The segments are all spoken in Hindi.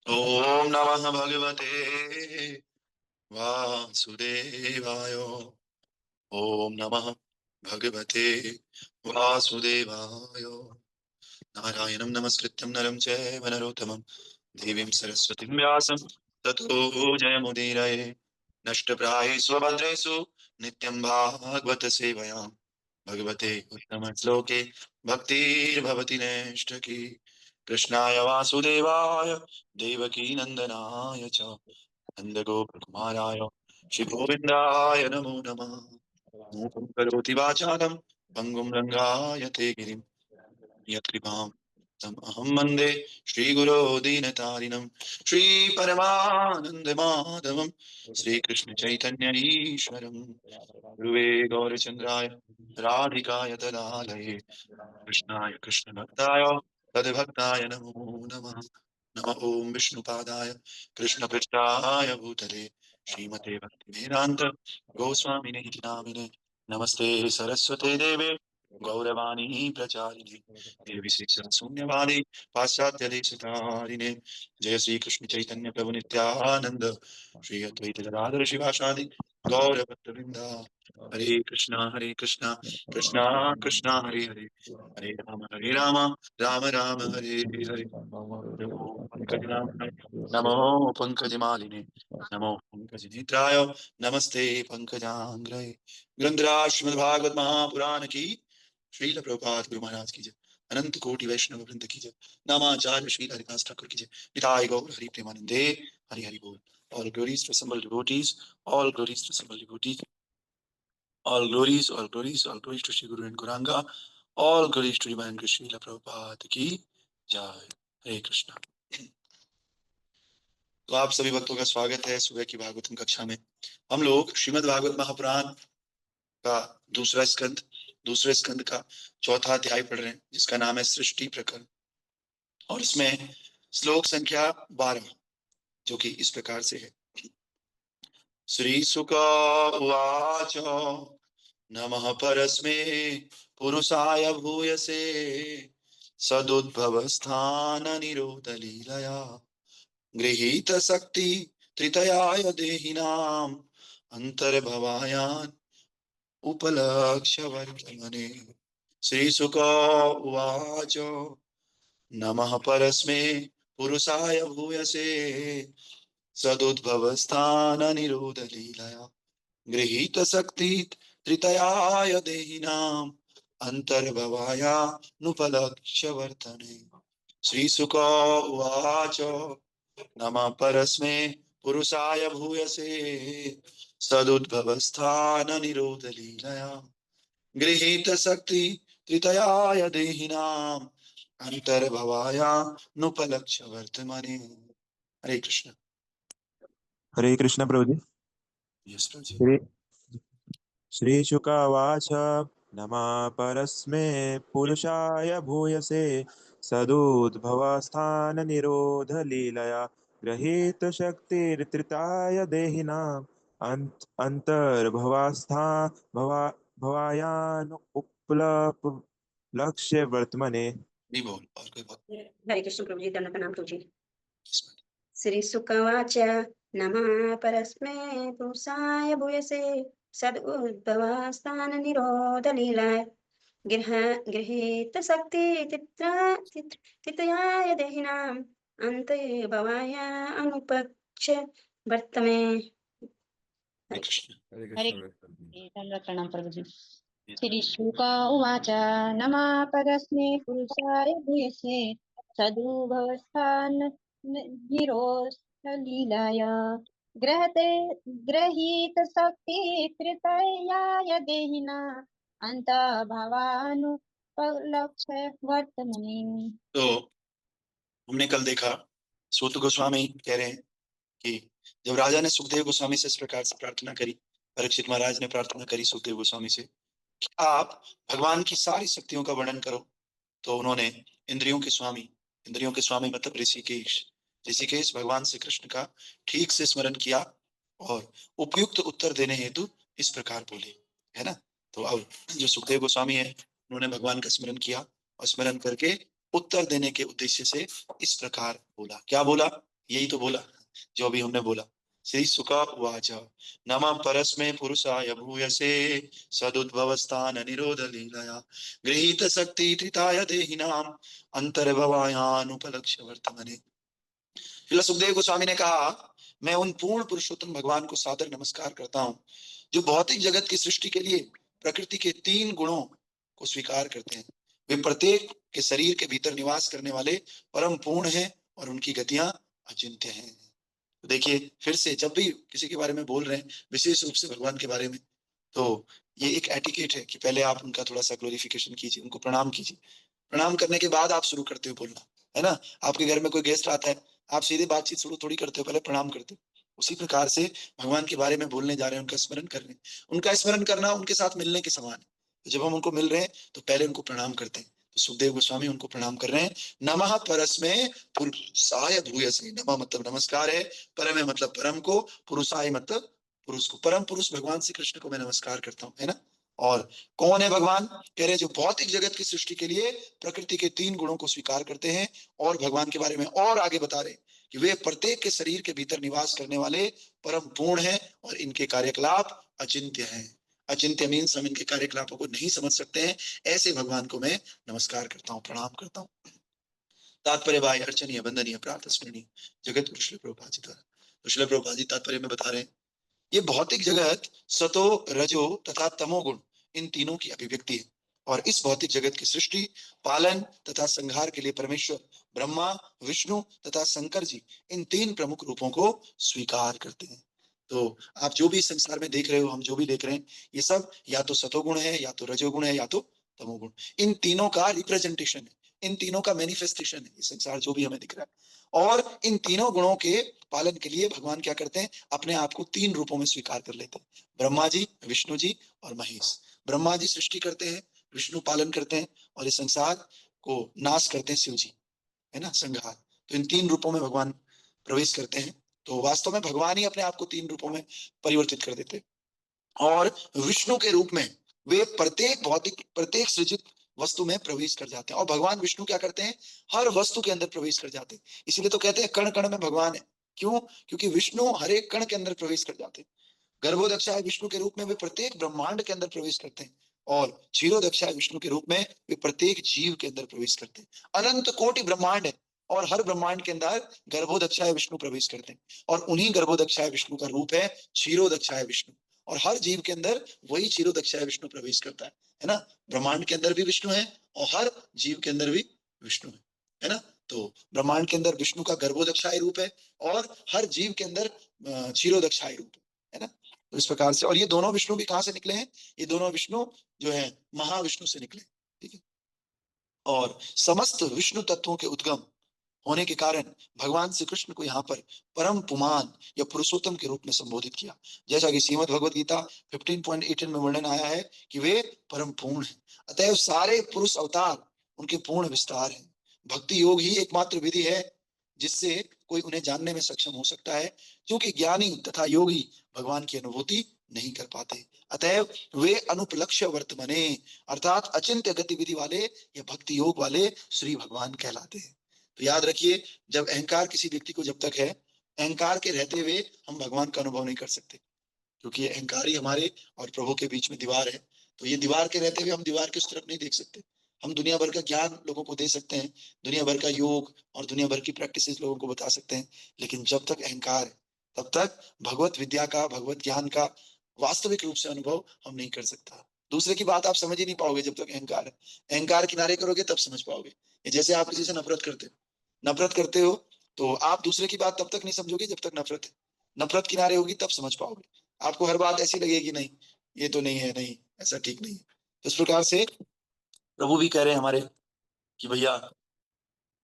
ओम नमः भगवते वासुदेवाय। ओम नमः भगवते वासुदेवाय। नारायणं नमस्कृत्यं नरं चैव नरोत्तमं देवीं सरस्वतीं व्यासं ततो जयमुदीरये। नष्टप्रायेषु भद्रेषु नित्यं भागवत सेवया भगवते उत्तम श्लोके भक्तिर्भवति नैष्ठकी। कृष्णाय वासुदेवाय देवकी नंदनाय च नन्दगोपकुमाराय श्रीगोविन्दाय नमो नमः। मूकं करोति वाचालं पङ्गुं रङ्गायते गिरिं यत्कृपां तम् अहं वन्दे श्रीगुरो दीनतारिणं श्रीपरमानन्दमाधवं श्रीकृष्णचैतन्य ईश्वरं गुरुवे गौरचन्द्राय राधिकाय तदालये कृष्णाय कृष्णभक्ताय तद्भक्ताय नमो नमः। नमः ओम विष्णुपादाय कृष्णपृष्ठाय भूतले श्रीमते भक्तिवेदांत गोस्वामिने नामिने नमस्ते सरस्वते देवे गौरवाणी प्रचारिणे निर्विशेष शून्यवादी पाश्चात्य देशतारिणे। जय श्री कृष्ण चैतन्य प्रभु नित्यानंद श्री अद्वैत गदाधर शिवासादि गौर भक्तवृंदा। हरे कृष्णा कृष्णा कृष्णा हरे हरे हरे राम राम राम हरे हरे। नमो पंकजनाभाय नमो पंकजमालिने नमो पंकजनेत्राय नमस्ते पंकजांग्रये। ग्रंथराज श्रीमद्भागवत महापुराण की श्रील प्रभुपाद गुरु महाराज की जय। अनंत कोटि वैष्णव वृंद की जय। नामाचार्य श्री हरिदास ठाकुर की जय। निताय गौर हरि प्रेमानंदे हरि हरि बोल। All glories to assembled devotees, all glories to assembled devotees, all glories to Shri Guru and Gauranga, all glories to Divine Krishna Srila Prabhupada की जय। हरे कृष्णा। तो आप सभी भक्तों का स्वागत है सुबह की भागवतम कक्षा में। हम लोग श्रीमद् भागवत महापुराण का दूसरे स्कंद का चौथा अध्याय पढ़ रहे हैं जिसका नाम है सृष्टि प्रकरण। और इसमें श्लोक संख्या 12 जो कि इस प्रकार से है। श्री शुक उवाच नमः परस्मै पुरुषाय भूयसे सदुद्भवस्थान निरोध लीलया गृहीत शक्ति त्रितयाय देहिनाम अंतर्भवायान उपलक्ष्य वर्तमने। श्री शुक उवाच नमः परस्मै पुरुषाय भूयसे सदुद्भवस्थान निरोध लीलया गृहीत शक्ति त्रितयाय देहिनाम अंतर्भवायानुपलक्ष्य वर्तने। श्री शुक उवाच नमः परस्मै पुरुषाय भूयसे सदुद्भवस्थान निरोध लीलया गृहीत शक्ति त्रितयाय देहिनाम अंतर्भवायानुपलक्ष्य वर्तमने। हरे कृष्ण। हरे कृष्ण प्रभु जी। यस प्रभु जी। श्री श्रीशुकावाच नमः परस्मै पुरुषाय भूयसे सदुद्भवस्थाननिरोधलीलया गृहीतशक्तिर्त्रिताय देहिनाम् अन्तर्भवास्था भवा भवायान् उपलक्ष्य वर्तमने। नहीं बोल और कोई बात। हरे कृष्ण प्रभु जी। दंड प्रणाम प्रभु जी। Yes, madam. श्री सुकवाच नमः परस्मै पुरुषाय भूयसे सदुद्भवस्थान निरोध लीलाय गृहीत शक्ति तितयाय देहिनाम अन्ते भवाय अनुपक्ष वर्तमे। हरे कृष्ण। हरे दंड प्रणाम प्रभु जी। श्री शुक उवाच नमः परस्मै पुरुषाय भूयसे सदुभवस्थान निरोधलीलाय ग्रहते ग्रहीत शक्ति त्रितयाय देहिना अंत भवानुपलक्ष्य वर्तमने। तो हमने कल देखा सूत गोस्वामी कह रहे हैं कि जब राजा ने सुखदेव गोस्वामी से इस प्रकार से प्रार्थना करी, परीक्षित महाराज ने प्रार्थना करी सुखदेव गोस्वामी से कि आप भगवान की सारी शक्तियों का वर्णन करो, तो उन्होंने इंद्रियों के स्वामी मतलब ऋषिकेश भगवान श्री कृष्ण का ठीक से स्मरण किया और उपयुक्त उत्तर देने हेतु इस प्रकार बोले, है ना। तो अब जो सुखदेव गोस्वामी है उन्होंने भगवान का स्मरण किया और स्मरण करके उत्तर देने के उद्देश्य से इस प्रकार बोला। क्या बोला? यही तो बोला जो अभी हमने बोला। श्री सुका उवाच नमः परस्मै पुरुषाय भूयसे सदुद्भवस्थान निरोध लीलया गृहीत शक्ति त्रिताय देहिनाम अंतर्भवायानुपलक्ष्य वर्तमने। श्रील सुखदेव गोस्वामी ने कहा, मैं उन पूर्ण पुरुषोत्तम भगवान को सादर नमस्कार करता हूँ जो भौतिक जगत की सृष्टि के लिए प्रकृति के 3 गुणों को स्वीकार करते हैं। वे प्रत्येक के शरीर के भीतर निवास करने वाले परम पूर्ण हैं और उनकी गतियां अचिंत्य हैं। तो देखिए, फिर से जब भी किसी के बारे में बोल रहे हैं, विशेष रूप से भगवान के बारे में, तो ये एक एटिकेट है कि पहले आप उनका थोड़ा सा ग्लोरिफिकेशन कीजिए, उनको प्रणाम कीजिए। प्रणाम करने के बाद आप शुरू करते हो बोलना, है ना। आपके घर में कोई गेस्ट आता है, आप सीधे बातचीत शुरू थोड़ी करते हो, पहले प्रणाम करते हो। उसी प्रकार से भगवान के बारे में बोलने जा रहे हैं, उनका स्मरण कर रहे हैं। उनका स्मरण करना उनके साथ मिलने के समान है। तो जब हम उनको मिल रहे हैं तो पहले उनको प्रणाम करते हैं। तो सुखदेव गोस्वामी उनको प्रणाम कर रहे हैं। नमः परस्मै पुरुषाय भूयसे। नमः मतलब नमस्कार है, परम है मतलब परम को, पुरुषाय मतलब पुरुष को। परम पुरुष भगवान श्री कृष्ण को मैं नमस्कार करता हूँ, है ना। और कौन है भगवान? कह रहे जो भौतिक जगत की सृष्टि के लिए प्रकृति के 3 गुणों को स्वीकार करते हैं। और भगवान के बारे में और आगे बता रहे कि वे प्रत्येक के शरीर के भीतर निवास करने वाले परम पूर्ण हैं और इनके कार्यकलाप अचिंत्य हैं। अचिंत्य मीन्स हम इनके कार्यकलापों को नहीं समझ सकते हैं। ऐसे भगवान को मैं नमस्कार करता हूँ, प्रणाम करता हूँ। तात्पर्य भाई अर्चनीय, वंदनीय, प्रातः स्मरणीय जगत गुरु श्रील प्रभुपाद जी द्वारा। तो श्रील प्रभुपाद जी तात्पर्य में बता रहे हैं, ये भौतिक जगत सतो, रजो तथा तमोगुण इन तीनों की अभिव्यक्ति है। और इस भौतिक जगत की सृष्टि, पालन तथा संहार के लिए परमेश्वर ब्रह्मा, विष्णु तथा शंकर जी इन 3 प्रमुख रूपों को स्वीकार करते हैं। तो आप जो भी इस संसार में देख रहे हो, हम जो भी देख रहे हैं, ये सब या तो सतोगुण है, या तो रजोगुण है, या तो तमोगुण। इन तीनों का रिप्रेजेंटेशन है, इन तीनों का मैनिफेस्टेशन है ये संसार जो भी हमें दिख रहा है। और इन तीनों गुणों के पालन के लिए भगवान क्या करते हैं? अपने आप को 3 रूपों में स्वीकार कर लेते हैं। ब्रह्मा जी, विष्णु जी और महेश। ब्रह्मा जी सृष्टि करते हैं, विष्णु पालन करते हैं, और इस संसार को नाश करते हैं शिव जी, है ना, संहार। तो इन 3 रूपों में भगवान प्रवेश करते हैं। तो वास्तव में भगवान ही अपने आप को 3 रूपों में परिवर्तित कर देते हैं। और विष्णु के रूप में वे प्रत्येक भौतिक, प्रत्येक सृजित वस्तु में प्रवेश कर जाते हैं। और भगवान विष्णु क्या करते हैं? हर वस्तु के अंदर प्रवेश कर जाते हैं। इसीलिए तो कहते हैं कण कण में भगवान है। क्यों? क्योंकि विष्णु हर एक कण के अंदर प्रवेश कर जाते हैं। गर्भोदक्षाय विष्णु के रूप में वे प्रत्येक ब्रह्मांड के अंदर प्रवेश करते हैं। और क्षीरोदक्षाय विष्णु के रूप में वे प्रत्येक जीव के अंदर प्रवेश करते हैं। अनंत कोटि ब्रह्मांड है, और हर ब्रह्मांड के अंदर गर्भोदक्षाय विष्णु प्रवेश करते हैं। और उन्हीं गर्भोदक्षाय विष्णु का रूप है क्षीरोदक्षाय विष्णु। और हर जीव के अंदर वही क्षीरोदक्षाय विष्णु प्रवेश करता है ना। ब्रह्मांड के अंदर भी विष्णु है और हर जीव के अंदर भी विष्णु है ना। तो ब्रह्मांड के अंदर विष्णु का गर्भोदक्षाय रूप है और हर जीव के अंदर क्षीरोदक्षाय रूप है ना। तो इस प्रकार से, और ये दोनों विष्णु भी कहां से निकले हैं? ये दोनों विष्णु जो है महाविष्णु से निकले, ठीक है। और समस्त विष्णु तत्वों के उद्गम होने के कारण भगवान श्री कृष्ण को यहाँ पर परम पुमान या पुरुषोत्तम के रूप में संबोधित किया। जैसा कि श्रीमद् भगवद गीता 15.18 में वर्णन आया है कि वे परम पूर्ण हैं। अतएव सारे पुरुष अवतार उनके पूर्ण विस्तार हैं। भक्ति योग ही एकमात्र विधि है जिससे कोई उन्हें जानने में सक्षम हो सकता है, क्योंकि ज्ञानी तथा योगी भगवान की अनुभूति नहीं कर पाते। अतएव वे अनुपलक्ष्य वर्तमने अर्थात अचिंत्य गतिविधि वाले या भक्ति योग वाले श्री भगवान कहलाते हैं। तो याद रखिए, जब अहंकार किसी व्यक्ति को जब तक है, अहंकार के रहते हुए हम भगवान का अनुभव नहीं कर सकते, क्योंकि ये अहंकार ही हमारे और प्रभु के बीच में दीवार है। तो ये दीवार के रहते हुए हम दीवार की उस तरफ नहीं देख सकते। हम दुनिया भर का ज्ञान लोगों को दे सकते हैं, दुनिया भर का योग और दुनिया भर की प्रैक्टिसेस लोगों को बता सकते हैं, लेकिन जब तक अहंकार है तब तक भगवत विद्या का, भगवत ज्ञान का वास्तविक रूप से अनुभव हम नहीं कर सकता। दूसरे की बात आप समझ ही नहीं पाओगे जब तक अहंकार है। अहंकार किनारे करोगे तब समझ पाओगे। जैसे आप किसी से नफरत करते हो तो आप दूसरे की बात तब तक नहीं समझोगे जब तक नफरत है। नफरत किनारे होगी तब समझ पाओगे। आपको हर बात ऐसी लगेगी, नहीं ये तो नहीं है, नहीं ऐसा ठीक नहीं है। तो इस प्रकार से प्रभु भी कह रहे हैं हमारे कि भैया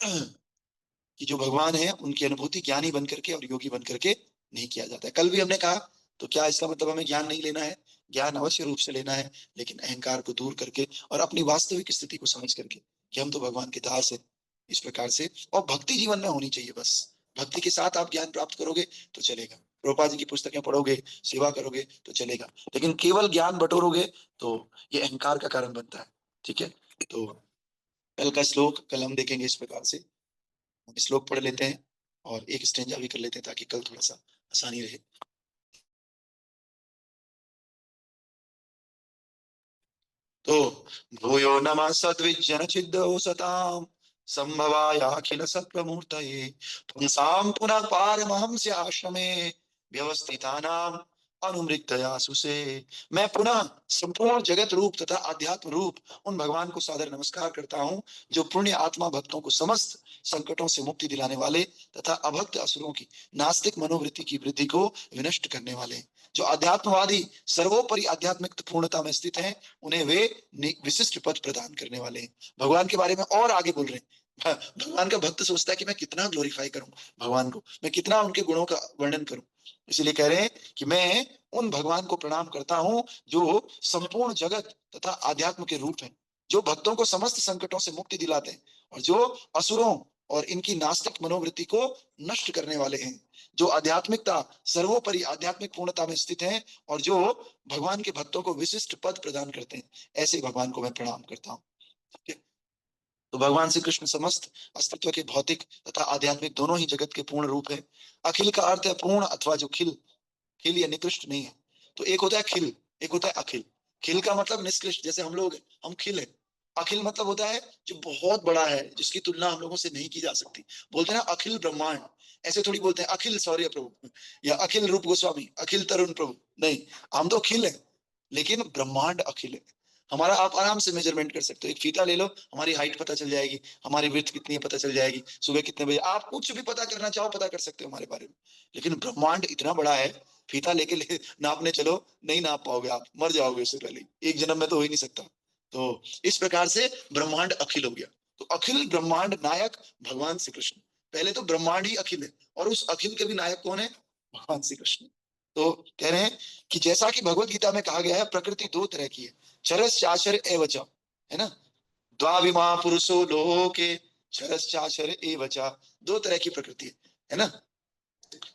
कि जो भगवान है उनकी अनुभूति ज्ञानी बन करके और योगी बन करके नहीं किया जाता है। कल भी हमने कहा, तो क्या इसका मतलब हमें ज्ञान नहीं लेना है? ज्ञान अवश्य रूप से लेना है, लेकिन अहंकार को दूर करके और अपनी वास्तविक स्थिति को समझ करके कि हम तो भगवान के दास है, इस प्रकार से। और भक्ति जीवन में होनी चाहिए। बस भक्ति के साथ आप ज्ञान प्राप्त करोगे तो चलेगा, प्रभुपाद जी की पुस्तकें पढ़ोगे, सेवा करोगे तो चलेगा, लेकिन केवल ज्ञान बटोरोगे तो ये अहंकार का कारण बनता है, ठीक है। तो कल का श्लोक कल हम देखेंगे इस प्रकार से। श्लोक पढ़ लेते हैं। और एक स्टेंजा भी कर लेते हैं ताकि कल थोड़ा सा आसानी रहे। तो भूयो नमः सद्विजन चिद्दो सताम संभवायाखिल सत्प्रमूर्तये पुंसां पुनः पारमहंस्य आश्रमे व्यवस्थितानां अनुमृतया सुसे। मैं पुनः संपूर्ण जगत रूप तथा आध्यात्म रूप उन भगवान को सादर नमस्कार करता हूँ जो पुण्य आत्मा भक्तों को समस्त संकटों से मुक्ति दिलाने वाले तथा अभक्त असुरों की नास्तिक मनोवृत्ति की वृद्धि को विनष्ट करने वाले, जो अध्यात्मवादी सर्वोपरि आध्यात्मिक पूर्णता में स्थित हैं, उन्हें वे विशिष्ट पद प्रदान करने वाले हैं। भगवान के बारे में और आगे बोल रहे हैं। भगवान का भक्त सोचता है कि मैं कितना ग्लोरीफाई करूं भगवान को, मैं कितना उनके गुणों का वर्णन करूं। इसीलिए कह रहे हैं कि मैं उन भगवान को प्रणाम करता हूं जो संपूर्ण जगत तथा आध्यात्म के रूप हैं, जो भक्तों को समस्त संकटों से मुक्ति दिलाते हैं और जो असुरों और इनकी नास्तिक मनोवृत्ति को नष्ट करने वाले हैं, जो आध्यात्मिकता सर्वोपरि आध्यात्मिक पूर्णता में स्थित हैं और जो भगवान के भक्तों को विशिष्ट पद प्रदान करते हैं। ऐसे भगवान को मैं प्रणाम करता हूँ। ठीक है, तो भगवान श्री कृष्ण समस्त अस्तित्व के भौतिक तथा आध्यात्मिक दोनों ही जगत के पूर्ण रूप है। अखिल का अर्थ है पूर्ण अथवा जो खिल, खिल या निकृष्ट नहीं है। तो एक होता है खिल, एक होता है अखिल। खिल का मतलब निष्कृष्ट, जैसे हम लोग हम खिल है। अखिल मतलब होता है जो बहुत बड़ा है, जिसकी तुलना हम लोगों से नहीं की जा सकती। बोलते हैं ना अखिल ब्रह्मांड, ऐसे थोड़ी बोलते हैं अखिल शौर्य प्रभु या अखिल रूप गोस्वामी, अखिल तरुण प्रभु, नहीं। हम तो खिल है, लेकिन ब्रह्मांड अखिल है। हमारा आप आराम से मेजरमेंट कर सकते हो, एक फीता ले लो, हमारी हाइट पता चल जाएगी, हमारी विड्थ कितनी है पता चल जाएगी, सुबह कितने बजे, आप कुछ भी पता करना चाहो पता कर सकते हो हमारे बारे में। लेकिन ब्रह्मांड इतना बड़ा है, फीता लेके नापने चलो, नहीं नाप पाओगे, आप मर जाओगे उससे पहले, एक जन्म में तो हो ही नहीं सकता। तो इस प्रकार से ब्रह्मांड अखिल हो गया। तो अखिल ब्रह्मांड नायक भगवान श्री कृष्ण, पहले तो ब्रह्मांड ही अखिल है और उस अखिल के भी नायक कौन है? भगवान श्री कृष्ण। तो कह रहे हैं कि जैसा कि भगवत गीता में कहा गया है, प्रकृति दो तरह की है, क्षरश्चाक्षर एवच, है ना, द्वाविमा पुरुषो लोके क्षरश्चाक्षर एवच, दो तरह की प्रकृति है ना।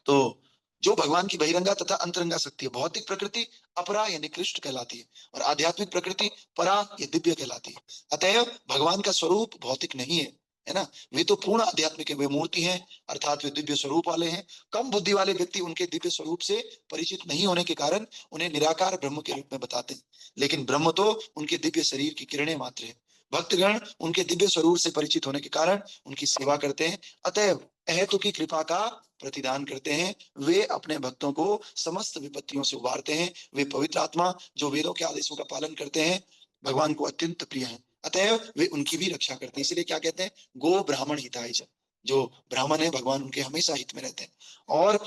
तो जो भगवान की बहिरंगा तथा अंतरंगा शक्ति है, भौतिक प्रकृति अपरा या निकृष्ट कहलाती है और आध्यात्मिक प्रकृति परा या दिव्य कहलाती है। अतएव भगवान का स्वरूप भौतिक नहीं है ना, वे तो पूर्ण आध्यात्मिक है, वे मूर्ति हैं, अर्थात वे दिव्य स्वरूप वाले हैं। कम बुद्धि वाले व्यक्ति उनके दिव्य स्वरूप से परिचित नहीं होने के कारण उन्हें निराकार ब्रह्म के रूप में बताते हैं, लेकिन ब्रह्म तो उनके दिव्य शरीर की किरणें मात्र है। भक्तगण उनके दिव्य स्वरूप से परिचित होने के कारण उनकी सेवा करते हैं, अतएव अहेतु की कृपा का प्रतिदान करते हैं। वे अपने भक्तों को समस्त विपत्तियों से उबारते हैं। वे पवित्र आत्मा जो वेदों के आदेशों का पालन करते हैं, भगवान को अत्यंत प्रिय हैं, अतएव वे उनकी भी रक्षा करते हैं। इसलिए क्या कहते हैं? गो ब्राह्मण हिताय च, जो ब्राह्मण है भगवान उनके हमेशा हित में रहते हैं। और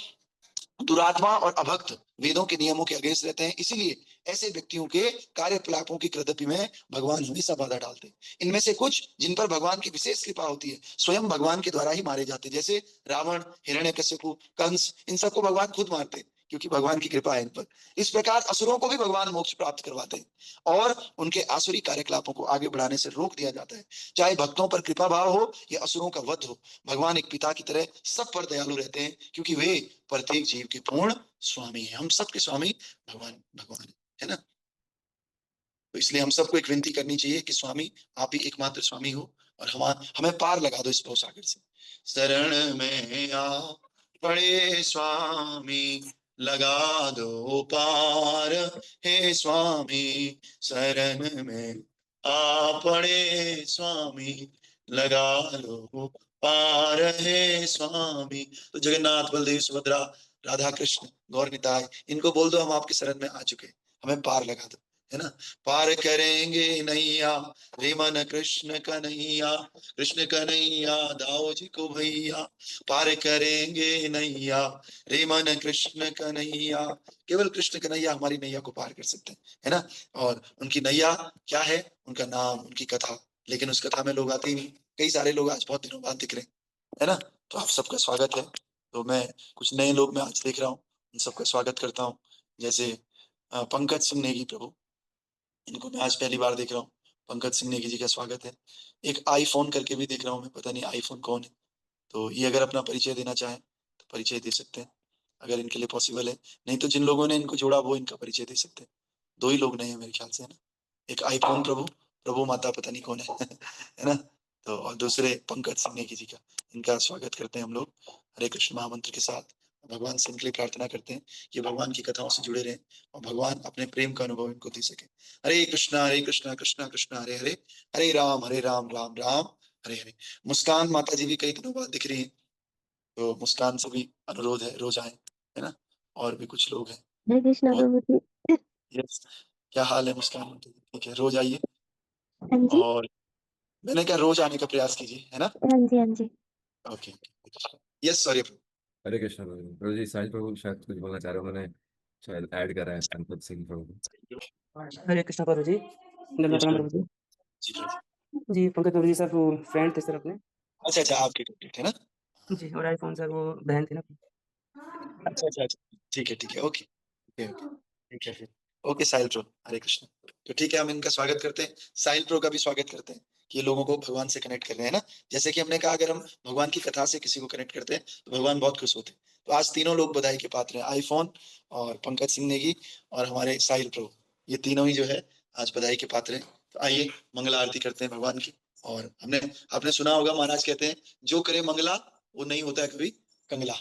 दुरात्मा और अभक्त वेदों के नियमों के अगेंस्ट रहते हैं, इसीलिए ऐसे व्यक्तियों के कार्यकलापों की कृदपि में भगवान हमेशा बाधा डालते हैं। इनमें से कुछ जिन पर भगवान की विशेष कृपा होती है, स्वयं भगवान के द्वारा ही मारे जाते हैं, जैसे रावण, हिरण्यकश्यपु, कंस, इन सबको भगवान खुद मारते हैं क्योंकि भगवान की कृपा है इन पर। इस प्रकार असुरों को भी भगवान मोक्ष प्राप्त करवाते हैं और उनके आसुरी कार्यकलापों को आगे बढ़ाने से रोक दिया जाता है। चाहे भक्तों पर कृपा भाव हो या असुरों का वध हो, भगवान एक पिता की तरह सब पर दयालु रहते हैं, क्योंकि वे प्रत्येक जीव के पूर्ण स्वामी है। हम सबके स्वामी भगवान भगवान है ना। तो इसलिए हम सबको एक विनती करनी चाहिए कि स्वामी आप ही एकमात्र स्वामी हो और हमें पार लगा दो इस भवसागर से। शरण में आ पड़े स्वामी, लगा दो पार, हे स्वामी शरण में आ पड़े स्वामी, लगा लो पार हे स्वामी। तो जगन्नाथ, बलदेव, सुभद्रा, राधा कृष्ण, गौर निताय, इनको बोल दो हम आपकी शरण में आ चुके, हमें पार लगा दो, है ना। पार करेंगे नैया रे मन कृष्ण कन्हैया, कृष्ण कन्हैया दाओ जी को भैया, पार करेंगे नैया रे मन कृष्ण कन्हैया। केवल कृष्ण कन्हैया हमारी नैया को पार कर सकते हैं, है ना। और उनकी नैया क्या है? उनका नाम, उनकी कथा। लेकिन उस कथा में लोग आते ही नहीं। कई सारे लोग आज बहुत दिनों बाद दिख रहे हैं, है ना। तो आप सबका स्वागत है। तो मैं कुछ नए लोग मैं आज देख रहा हूँ, उन सबका स्वागत करता हूँ। जैसे पंकज सिंह नेगी प्रभु, इनको मैं आज पहली बार देख रहा हूँ। पंकज सिंह नेगी जी का स्वागत है। एक आईफोन करके भी देख रहा हूँ मैं, पता नहीं आईफोन कौन है। तो ये अगर अपना परिचय देना चाहें तो परिचय दे सकते हैं, अगर इनके लिए पॉसिबल है। नहीं तो जिन लोगों ने इनको जोड़ा वो इनका परिचय दे सकते हैं। दो ही लोग नए हैं मेरे ख्याल से, है ना। एक आईफोन प्रभु, प्रभु माता पता नहीं कौन है है ना। तो और दूसरे पंकज सिंह नेगी जी का, इनका स्वागत करते हैं हम लोग हरे कृष्ण महामंत्र के साथ। भगवान से इनके लिए प्रार्थना करते हैं कि भगवान की कथाओं से जुड़े रहें और भगवान अपने प्रेम का अनुभव इनको दे सके। हरे कृष्णा कृष्णा कृष्णा हरे हरे, हरे राम राम राम हरे हरे। मुस्कान माता जी भी कई दिनों बाद दिख रही है, तो मुस्कान से भी अनुरोध है रोज आए, है ना। और भी कुछ लोग हैं। हरे कृष्णा बहुत प्रभु जी। यस, क्या हाल है मुस्कान माता जी? ठीक है, रोज आइए हाँ जी, और मैंने क्या रोज आने का प्रयास कीजिए, है ना। हाँ जी, हाँ जी। Okay, yes sorry. हरे कृष्ण प्रभु। प्रभु जी साईं प्रभु शायद कुछ बोलना चाह रहे हो, उन्होंने शायद ऐड करा है पंकज सिंह प्रभु। हरे कृष्णा प्रभु जी, दंडवत प्रणाम प्रभु जी। जी प्रभु। जी पंकज प्रभु जी सर वो फ्रेंड थे सर अपने। अच्छा अच्छा, आपके कॉन्टेक्ट है ना। जी, और आईफोन सर वो बहन थी ना। अच्छा अच्छा अच्छा, ठीक है, ओके ओके ओके, ठीक है फिर। ओके साहिल प्रो, हरे कृष्ण। तो ठीक है, हम इनका स्वागत करते हैं, साहिल प्रो का भी स्वागत करते हैं कि ये लोगों को भगवान से कनेक्ट कर रहे हैं ना। जैसे कि हमने कहा, अगर हम भगवान की कथा से किसी को कनेक्ट करते हैं तो भगवान बहुत खुश होते हैं। तो आज तीनों लोग बधाई के पात्र हैं, आईफोन और पंकज सिंह नेगी और हमारे साहिल प्रो, ये तीनों ही जो है आज बधाई के पात्र हैं। तो आइए मंगला आरती करते हैं भगवान की। और हमने आपने सुना होगा, महाराज कहते हैं जो करे मंगला वो नहीं होता है कभी कंगला।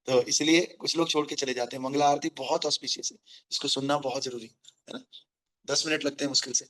तो इसलिए कुछ लोग छोड़ के चले जाते हैं। मंगला आरती बहुत ऑस्पिशियस है, इसको सुनना बहुत जरूरी है ना। 10 मिनट लगते हैं मुश्किल से,